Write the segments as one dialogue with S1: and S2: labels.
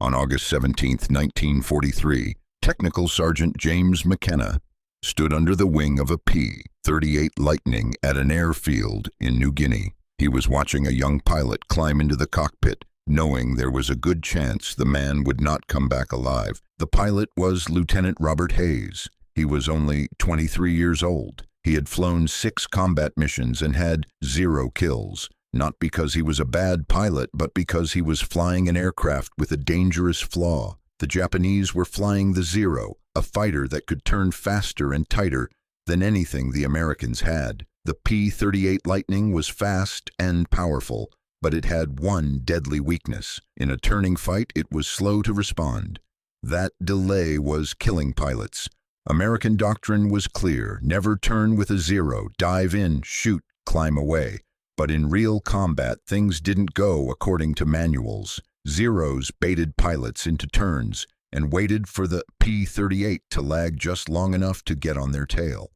S1: On August 17, 1943, Technical Sergeant James McKenna stood under the wing of a P-38 Lightning at an airfield in New Guinea. He was watching a young pilot climb into the cockpit, knowing there was a good chance the man would not come back alive. The pilot was Lieutenant Robert Hayes. He was only 23 years old. He had flown 6 combat missions and had 0 kills, not because he was a bad pilot, but because he was flying an aircraft with a dangerous flaw. The Japanese were flying the Zero, a fighter that could turn faster and tighter than anything the Americans had. The P-38 Lightning was fast and powerful, but it had one deadly weakness. In a turning fight, it was slow to respond. That delay was killing pilots. American doctrine was clear: never turn with a Zero, dive in, shoot, climb away. But in real combat, things didn't go according to manuals. Zeros baited pilots into turns and waited for the P-38 to lag just long enough to get on their tail.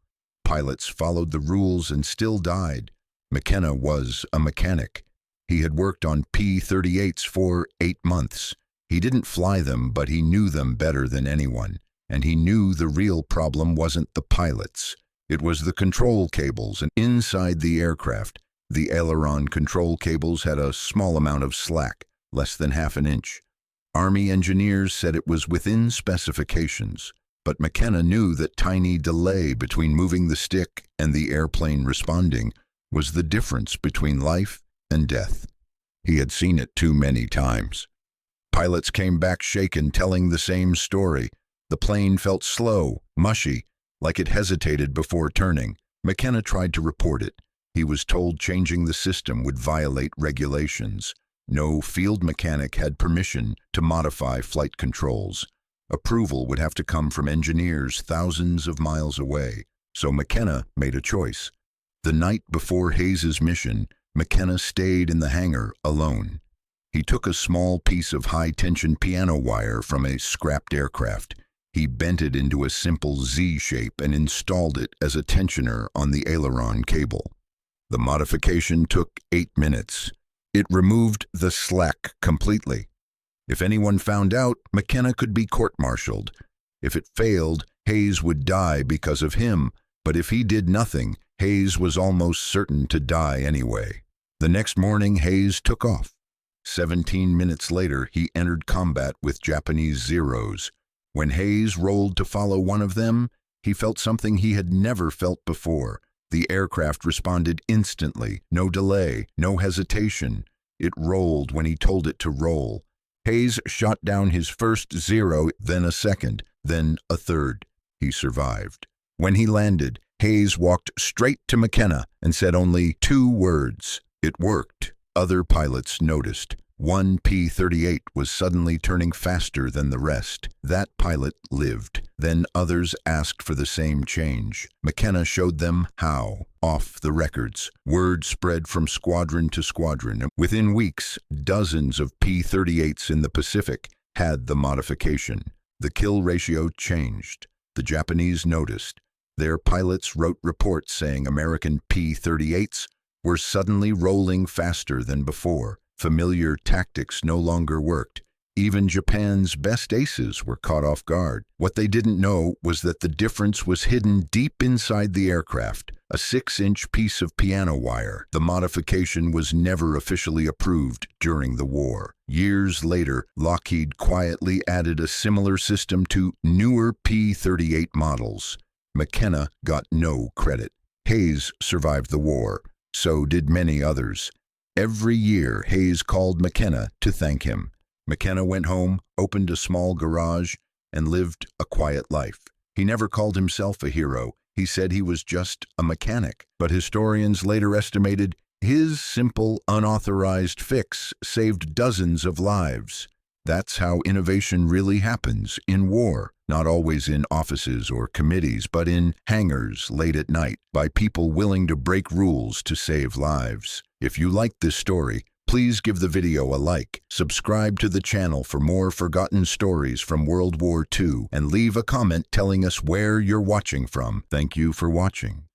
S1: Pilots followed the rules and still died. McKenna was a mechanic. He had worked on P-38s for 8 months. He didn't fly them, but he knew them better than anyone. And he knew the real problem wasn't the pilots. It was the control cables, and inside the aircraft, the aileron control cables had a small amount of slack, less than half an inch. Army engineers said it was within specifications, but McKenna knew that tiny delay between moving the stick and the airplane responding was the difference between life and death. He had seen it too many times. Pilots came back shaken, telling the same story. The plane felt slow, mushy, like it hesitated before turning. McKenna tried to report it. He was told changing the system would violate regulations. No field mechanic had permission to modify flight controls. Approval would have to come from engineers thousands of miles away. So McKenna made a choice. The night before Hayes's mission, McKenna stayed in the hangar alone. He took a small piece of high-tension piano wire from a scrapped aircraft. He bent it into a simple Z shape and installed it as a tensioner on the aileron cable. The modification took 8 minutes. It removed the slack completely. If anyone found out, McKenna could be court-martialed. If it failed, Hayes would die because of him, but if he did nothing, Hayes was almost certain to die anyway. The next morning, Hayes took off. 17 minutes later, he entered combat with Japanese Zeros. When Hayes rolled to follow one of them, he felt something he had never felt before. The aircraft responded instantly, no delay, no hesitation. It rolled when he told it to roll. Hayes shot down his first Zero, then a second, then a third. He survived. When he landed, Hayes walked straight to McKenna and said only 2 words. It worked. Other pilots noticed. One P-38 was suddenly turning faster than the rest. That pilot lived. Then others asked for the same change. McKenna showed them how. Off the records, word spread from squadron to squadron, and within weeks, dozens of P-38s in the Pacific had the modification. The kill ratio changed. The Japanese noticed. Their pilots wrote reports saying American P-38s were suddenly rolling faster than before. Familiar tactics no longer worked. Even Japan's best aces were caught off guard. What they didn't know was that the difference was hidden deep inside the aircraft, a 6-inch piece of piano wire. The modification was never officially approved during the war. Years later, Lockheed quietly added a similar system to newer P-38 models. McKenna got no credit. Hayes survived the war. So did many others. Every year, Hayes called McKenna to thank him. McKenna went home, opened a small garage, and lived a quiet life. He never called himself a hero. He said he was just a mechanic. But historians later estimated his simple, unauthorized fix saved dozens of lives. That's how innovation really happens in war. Not always in offices or committees, but in hangars late at night, by people willing to break rules to save lives. If you liked this story, please give the video a like, subscribe to the channel for more forgotten stories from World War II, and leave a comment telling us where you're watching from. Thank you for watching.